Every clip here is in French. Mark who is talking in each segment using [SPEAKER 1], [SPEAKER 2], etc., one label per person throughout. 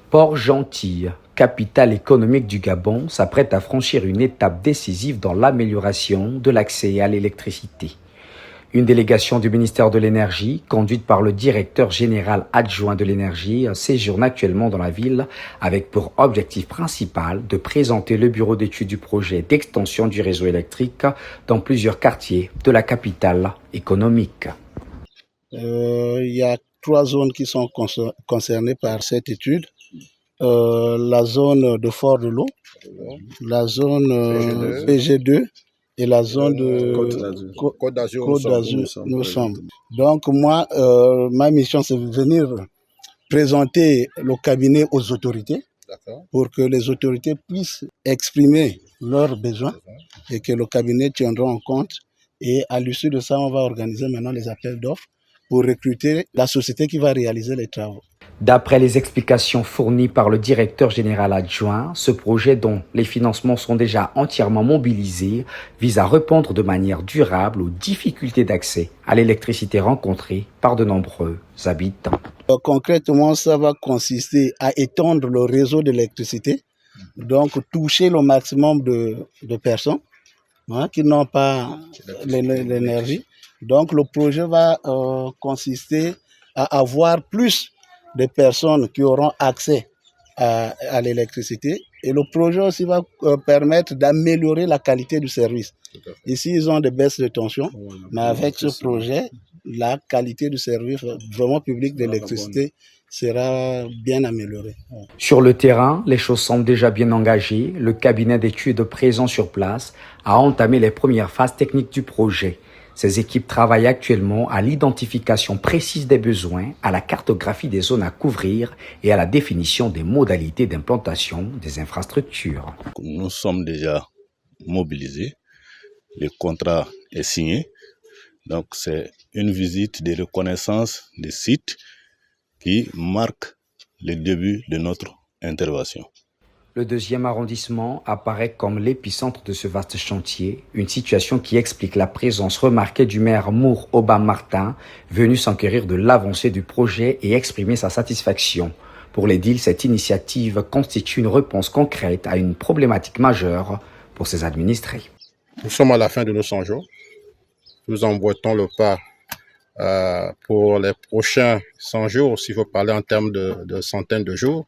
[SPEAKER 1] Port-Gentil, capitale économique du Gabon, s'apprête à franchir une étape décisive dans l'amélioration de l'accès à l'électricité. Une délégation du ministère de l'Énergie, conduite par le directeur général adjoint de l'énergie, séjourne actuellement dans la ville avec pour objectif principal de présenter le bureau d'études du projet d'extension du réseau électrique dans plusieurs quartiers de la capitale économique.
[SPEAKER 2] Il y a 3 zones qui sont concernées par cette étude. La zone de Fort de l'Eau, la zone PG2 et la zone de Côte d'Azur, nous sommes. Donc moi, ma mission, c'est de venir présenter le cabinet aux autorités pour que les autorités puissent exprimer leurs besoins et que le cabinet tiendra en compte. Et à l'issue de ça, on va organiser maintenant les appels d'offres pour recruter la société qui va réaliser les travaux.
[SPEAKER 1] D'après les explications fournies par le directeur général adjoint, ce projet dont les financements sont déjà entièrement mobilisés vise à répondre de manière durable aux difficultés d'accès à l'électricité rencontrées par de nombreux habitants.
[SPEAKER 2] Concrètement, ça va consister à étendre le réseau d'électricité, donc toucher le maximum de personnes qui n'ont pas l'énergie. Donc le projet va consister à avoir plus de personnes qui auront accès à l'électricité. Et le projet aussi va permettre d'améliorer la qualité du service. Ici, ils ont des baisses de tension, mais avec ce projet, la qualité du service vraiment public d'électricité sera bien améliorée.
[SPEAKER 1] Sur le terrain, les choses semblent déjà bien engagées. Le cabinet d'études présent sur place a entamé les premières phases techniques du projet. Ces équipes travaillent actuellement à l'identification précise des besoins, à la cartographie des zones à couvrir et à la définition des modalités d'implantation des infrastructures.
[SPEAKER 3] Nous sommes déjà mobilisés, le contrat est signé, donc c'est une visite de reconnaissance des sites qui marque le début de notre intervention.
[SPEAKER 1] Le 2e arrondissement apparaît comme l'épicentre de ce vaste chantier, une situation qui explique la présence remarquée du maire Mour Oba Martin, venu s'enquérir de l'avancée du projet et exprimer sa satisfaction. Pour l'édile, cette initiative constitue une réponse concrète à une problématique majeure pour ses administrés.
[SPEAKER 4] Nous sommes à la fin de nos 100 jours. Nous emboîtons le pas pour les prochains 100 jours, s'il faut parler en termes de centaines de jours.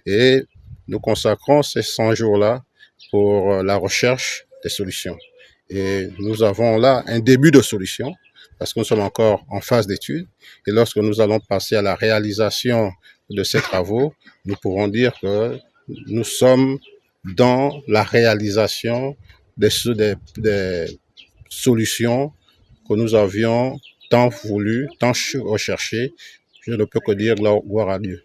[SPEAKER 4] Et nous consacrons ces 100 jours-là pour la recherche des solutions. Et nous avons là un début de solution, parce que nous sommes encore en phase d'étude. Et lorsque nous allons passer à la réalisation de ces travaux, nous pourrons dire que nous sommes dans la réalisation des solutions que nous avions tant voulu, tant recherché. Je ne peux que dire gloire à Dieu.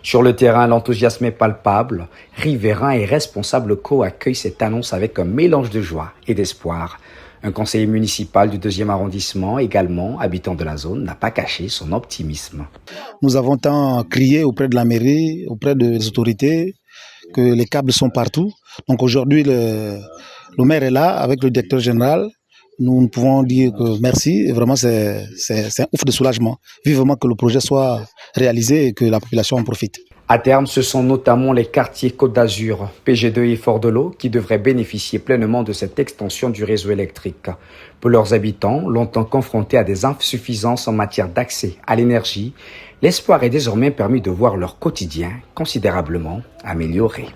[SPEAKER 1] Sur le terrain, l'enthousiasme est palpable. Riverains et responsables co-accueillent cette annonce avec un mélange de joie et d'espoir. Un conseiller municipal du 2e arrondissement, également habitant de la zone, n'a pas caché son optimisme.
[SPEAKER 2] Nous avons tant crié auprès de la mairie, auprès des autorités, que les câbles sont partout. Donc aujourd'hui, le maire est là avec le directeur général. Nous pouvons dire que merci, et vraiment c'est un ouf de soulagement. Vivement que le projet soit réalisé et que la population en profite.
[SPEAKER 1] À terme, ce sont notamment les quartiers Côte d'Azur, PG2 et Fort de l'Eau qui devraient bénéficier pleinement de cette extension du réseau électrique. Pour leurs habitants, longtemps confrontés à des insuffisances en matière d'accès à l'énergie, l'espoir est désormais permis de voir leur quotidien considérablement amélioré.